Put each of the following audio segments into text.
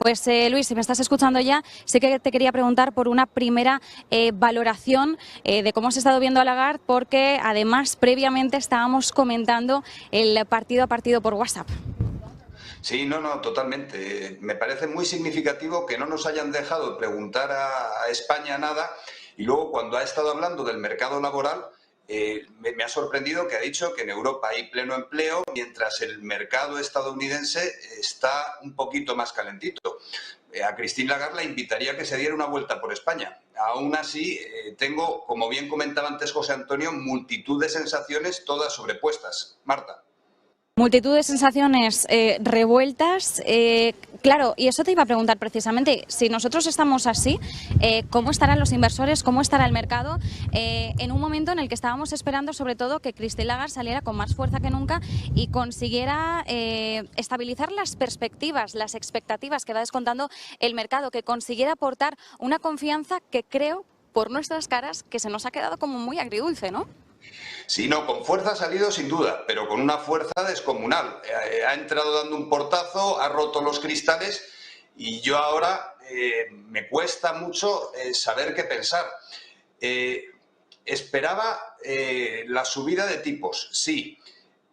Pues Luis, si me estás escuchando ya, sí que te quería preguntar por una primera valoración de cómo se ha estado viendo a Lagarde, porque además previamente estábamos comentando el partido a partido por WhatsApp. Sí, no, totalmente. Me parece muy significativo que no nos hayan dejado preguntar a España nada y luego cuando ha estado hablando del mercado laboral me ha sorprendido que ha dicho que en Europa hay pleno empleo mientras el mercado estadounidense está un poquito más calentito. A Christine Lagarde la invitaría a que se diera una vuelta por España. Aún así, tengo, como bien comentaba antes José Antonio, multitud de sensaciones todas sobrepuestas. Marta. Multitud de sensaciones revueltas, claro, y eso te iba a preguntar precisamente, si nosotros estamos así, ¿cómo estarán los inversores, cómo estará el mercado en un momento en el que estábamos esperando sobre todo que Christine Lagarde saliera con más fuerza que nunca y consiguiera estabilizar las perspectivas, las expectativas que va descontando el mercado, que consiguiera aportar una confianza que creo, por nuestras caras, que se nos ha quedado como muy agridulce, ¿no? Sí, no, con fuerza ha salido sin duda, pero con una fuerza descomunal. Ha entrado dando un portazo, ha roto los cristales y yo ahora me cuesta mucho saber qué pensar. Esperaba la subida de tipos, sí.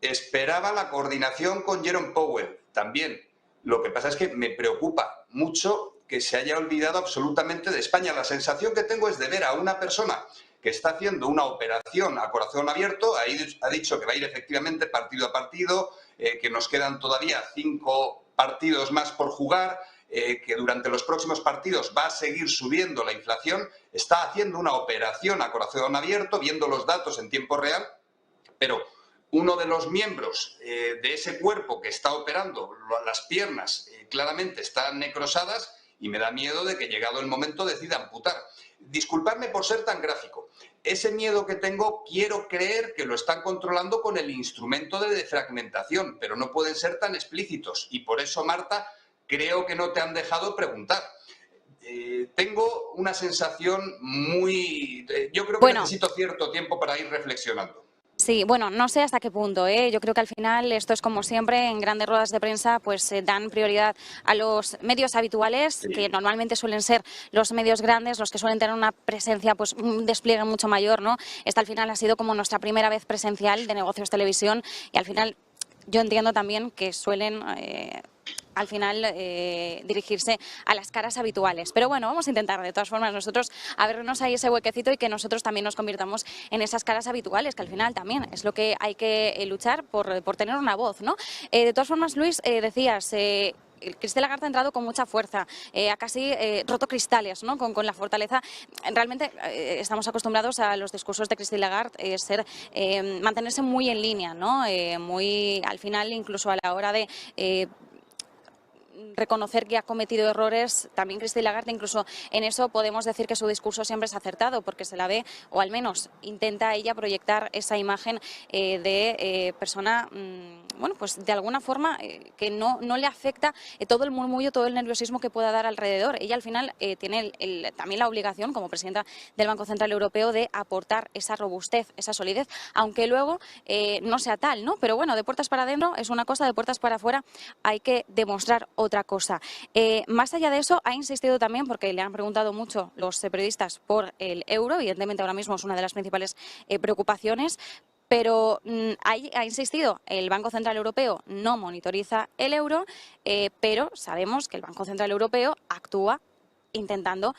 Esperaba la coordinación con Jerome Powell, también. Lo que pasa es que me preocupa mucho que se haya olvidado absolutamente de España. La sensación que tengo es de ver a una persona que está haciendo una operación a corazón abierto, ha dicho que va a ir efectivamente partido a partido, que nos quedan todavía 5 partidos más por jugar, que durante los próximos partidos va a seguir subiendo la inflación, está haciendo una operación a corazón abierto, viendo los datos en tiempo real, pero uno de los miembros de ese cuerpo que está operando, las piernas claramente están necrosadas y me da miedo de que llegado el momento decida amputar. Disculpadme por ser tan gráfico. Ese miedo que tengo quiero creer que lo están controlando con el instrumento de defragmentación, pero no pueden ser tan explícitos y por eso, Marta, creo que no te han dejado preguntar. Tengo una sensación muy... yo creo que necesito cierto tiempo para ir reflexionando. Sí, bueno, no sé hasta qué punto, ¿eh? Yo creo que al final esto es como siempre, en grandes ruedas de prensa pues dan prioridad a los medios habituales, sí, que normalmente suelen ser los medios grandes, los que suelen tener una presencia, pues un despliegue mucho mayor, ¿no? Esta al final ha sido como nuestra primera vez presencial de Negocios Televisión y al final yo entiendo también que suelen... al final dirigirse a las caras habituales. Pero bueno, vamos a intentar de todas formas nosotros abrirnos ahí ese huequecito y que nosotros también nos convirtamos en esas caras habituales, que al final también es lo que hay que luchar por tener una voz, ¿no? De todas formas, Luis, decías... Christine Lagarde ha entrado con mucha fuerza, ha casi roto cristales, ¿no? Con la fortaleza. Realmente estamos acostumbrados a los discursos de Christine Lagarde mantenerse muy en línea, ¿no? Muy al final, incluso a la hora de... reconocer que ha cometido errores, también Christine Lagarde, incluso en eso podemos decir que su discurso siempre es acertado, porque se la ve, o al menos intenta ella proyectar esa imagen de persona, bueno, pues de alguna forma que no le afecta todo el murmullo, todo el nerviosismo que pueda dar alrededor. Ella al final tiene también la obligación, como presidenta del Banco Central Europeo, de aportar esa robustez, esa solidez, aunque luego no sea tal, ¿no? Pero bueno, de puertas para adentro es una cosa, de puertas para afuera hay que demostrar otra cosa. Más allá de eso, ha insistido también, porque le han preguntado mucho los periodistas por el euro, evidentemente ahora mismo es una de las principales preocupaciones, pero ha insistido, el Banco Central Europeo no monitoriza el euro, pero sabemos que el Banco Central Europeo actúa intentando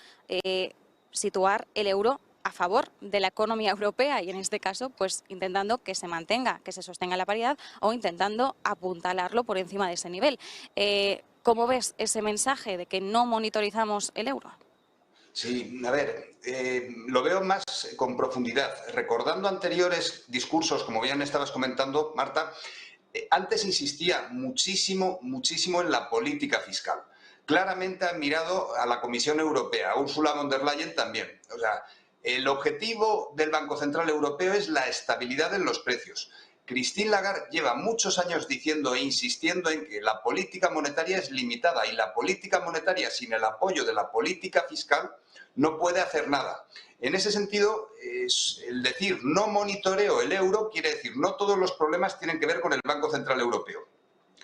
situar el euro a favor de la economía europea y en este caso pues intentando que se mantenga, que se sostenga la paridad o intentando apuntalarlo por encima de ese nivel. ¿Cómo ves ese mensaje de que no monitorizamos el euro? Sí, a ver, lo veo más con profundidad. Recordando anteriores discursos, como bien estabas comentando, Marta, antes insistía muchísimo en la política fiscal. Claramente han mirado a la Comisión Europea, a Ursula von der Leyen también. O sea, el objetivo del Banco Central Europeo es la estabilidad en los precios. Christine Lagarde lleva muchos años diciendo e insistiendo en que la política monetaria es limitada y la política monetaria sin el apoyo de la política fiscal no puede hacer nada. En ese sentido, el decir no monitoreo el euro quiere decir no todos los problemas tienen que ver con el Banco Central Europeo.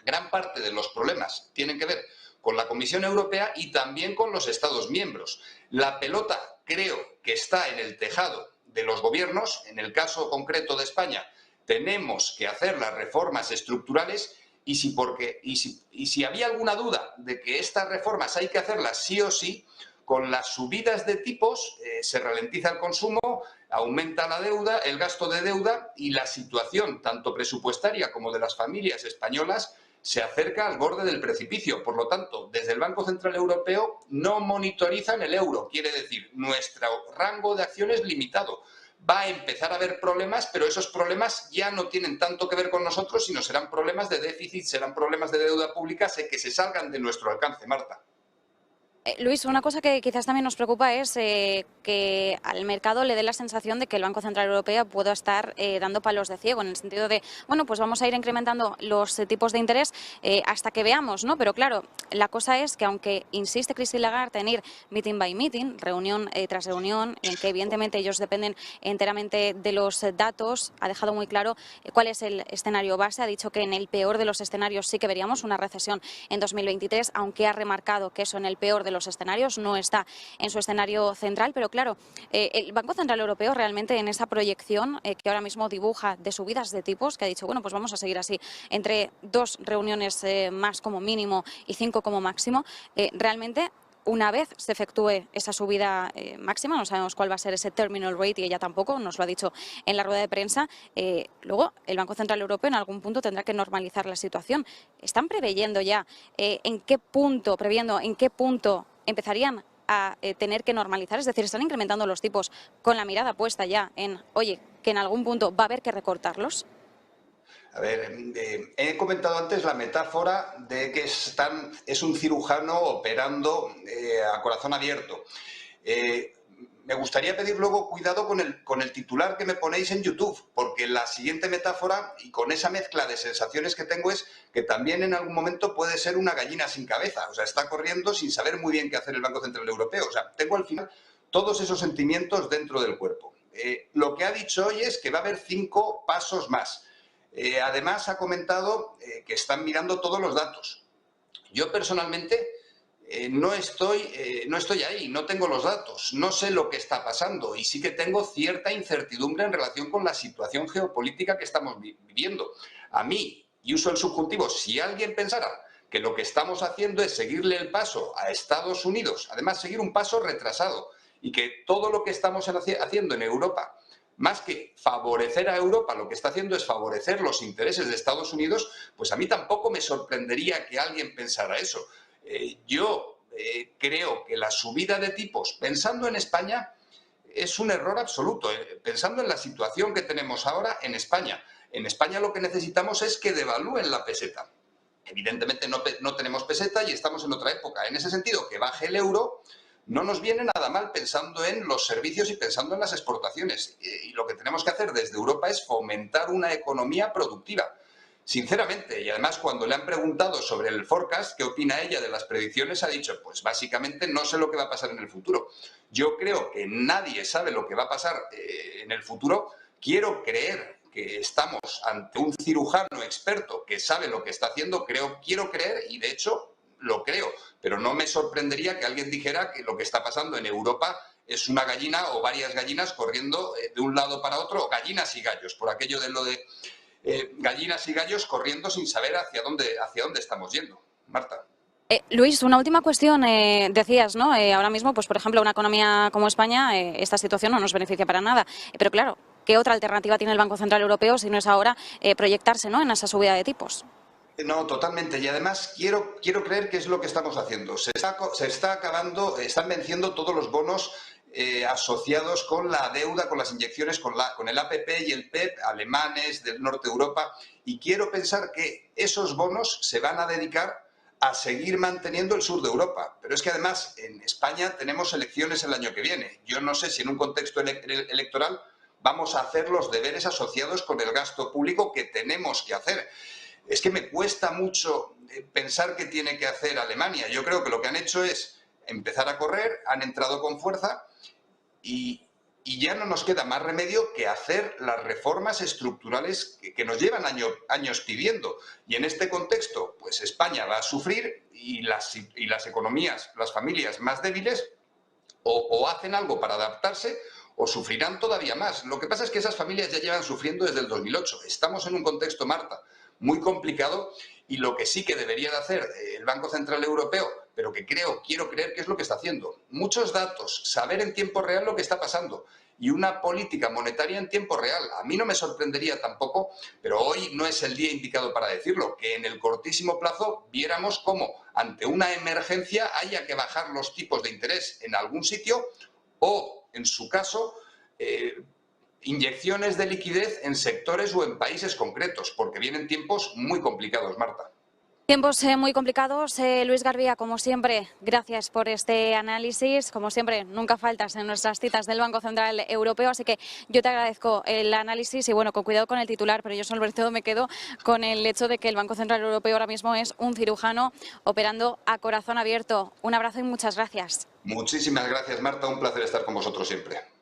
Gran parte de los problemas tienen que ver con la Comisión Europea y también con los Estados miembros. La pelota creo que está en el tejado de los gobiernos. En el caso concreto de España, tenemos que hacer las reformas estructurales y si había alguna duda de que estas reformas hay que hacerlas sí o sí, con las subidas de tipos se ralentiza el consumo, aumenta la deuda, el gasto de deuda y la situación tanto presupuestaria como de las familias españolas se acerca al borde del precipicio. Por lo tanto, desde el Banco Central Europeo no monitorizan el euro. Quiere decir, nuestro rango de acción es limitado. Va a empezar a haber problemas, pero esos problemas ya no tienen tanto que ver con nosotros, sino serán problemas de déficit, serán problemas de deuda pública que se salgan de nuestro alcance, Marta. Luis, una cosa que quizás también nos preocupa es que al mercado le dé la sensación de que el Banco Central Europeo pueda estar dando palos de ciego, en el sentido de, bueno, pues vamos a ir incrementando los tipos de interés hasta que veamos, ¿no? Pero claro, la cosa es que aunque insiste Christine Lagarde en ir meeting by meeting, reunión tras reunión, en que evidentemente ellos dependen enteramente de los datos, ha dejado muy claro cuál es el escenario base, ha dicho que en el peor de los escenarios sí que veríamos una recesión en 2023, aunque ha remarcado que eso en el peor de los escenarios no está en su escenario central, pero claro, el Banco Central Europeo realmente en esa proyección que ahora mismo dibuja de subidas de tipos, que ha dicho, bueno, pues vamos a seguir así, entre 2 reuniones más como mínimo y 5 como máximo, realmente una vez se efectúe esa subida máxima, no sabemos cuál va a ser ese terminal rate y ella tampoco nos lo ha dicho en la rueda de prensa, luego el Banco Central Europeo en algún punto tendrá que normalizar la situación. ¿Están previendo ya en qué punto empezarían a tener que normalizar? Es decir, ¿están incrementando los tipos con la mirada puesta ya en, oye, que en algún punto va a haber que recortarlos? A ver, he comentado antes la metáfora de que es un cirujano operando a corazón abierto. Me gustaría pedir luego cuidado con el titular que me ponéis en YouTube, porque la siguiente metáfora, y con esa mezcla de sensaciones que tengo, es que también en algún momento puede ser una gallina sin cabeza. O sea, está corriendo sin saber muy bien qué hacer el Banco Central Europeo. O sea, tengo al final todos esos sentimientos dentro del cuerpo. Lo que ha dicho hoy es que va a haber 5 pasos más. Además, ha comentado que están mirando todos los datos. Yo personalmente no estoy ahí, no tengo los datos, no sé lo que está pasando y sí que tengo cierta incertidumbre en relación con la situación geopolítica que estamos viviendo. A mí, y uso el subjuntivo, si alguien pensara que lo que estamos haciendo es seguirle el paso a Estados Unidos, además seguir un paso retrasado, y que todo lo que estamos haciendo en Europa, más que favorecer a Europa, lo que está haciendo es favorecer los intereses de Estados Unidos, pues a mí tampoco me sorprendería que alguien pensara eso. Yo creo que la subida de tipos, pensando en España, es un error absoluto. Pensando en la situación que tenemos ahora en España. En España lo que necesitamos es que devalúen la peseta. Evidentemente no tenemos peseta y estamos en otra época. En ese sentido, que baje el euro no nos viene nada mal pensando en los servicios y pensando en las exportaciones. Y lo que tenemos que hacer desde Europa es fomentar una economía productiva. Sinceramente, y además cuando le han preguntado sobre el forecast, qué opina ella de las predicciones, ha dicho, pues básicamente no sé lo que va a pasar en el futuro. Yo creo que nadie sabe lo que va a pasar en el futuro. Quiero creer que estamos ante un cirujano experto que sabe lo que está haciendo, quiero creer, y de hecho lo creo, pero no me sorprendería que alguien dijera que lo que está pasando en Europa es una gallina o varias gallinas corriendo de un lado para otro, o gallinas y gallos, por aquello de lo de gallinas y gallos corriendo sin saber hacia dónde estamos yendo. Marta. Luis, una última cuestión. Decías, ¿no? Ahora mismo, pues por ejemplo, una economía como España, esta situación no nos beneficia para nada. Pero claro, ¿qué otra alternativa tiene el Banco Central Europeo si no es ahora proyectarse, ¿no?, en esa subida de tipos? No, totalmente. Y además quiero creer que es lo que estamos haciendo. Se está acabando, están venciendo todos los bonos asociados con la deuda, con las inyecciones, con el APP y el PEP alemanes del norte de Europa. Y quiero pensar que esos bonos se van a dedicar a seguir manteniendo el sur de Europa. Pero es que además en España tenemos elecciones el año que viene. Yo no sé si en un contexto electoral vamos a hacer los deberes asociados con el gasto público que tenemos que hacer. Es que me cuesta mucho pensar qué tiene que hacer Alemania. Yo creo que lo que han hecho es empezar a correr, han entrado con fuerza y y ya no nos queda más remedio que hacer las reformas estructurales que nos llevan años pidiendo. Y en este contexto, pues España va a sufrir y las economías, las familias más débiles, o hacen algo para adaptarse o sufrirán todavía más. Lo que pasa es que esas familias ya llevan sufriendo desde el 2008. Estamos en un contexto, Marta, muy complicado, y lo que sí que debería de hacer el Banco Central Europeo, pero que quiero creer que es lo que está haciendo, muchos datos, saber en tiempo real lo que está pasando y una política monetaria en tiempo real. A mí no me sorprendería tampoco, pero hoy no es el día indicado para decirlo, que en el cortísimo plazo viéramos cómo ante una emergencia haya que bajar los tipos de interés en algún sitio o, en su caso, inyecciones de liquidez en sectores o en países concretos, porque vienen tiempos muy complicados, Marta. Tiempos muy complicados. Luis Garbía, como siempre, gracias por este análisis. Como siempre, nunca faltas en nuestras citas del Banco Central Europeo, así que yo te agradezco el análisis y, bueno, con cuidado con el titular, pero yo sobre todo me quedo con el hecho de que el Banco Central Europeo ahora mismo es un cirujano operando a corazón abierto. Un abrazo y muchas gracias. Muchísimas gracias, Marta. Un placer estar con vosotros siempre.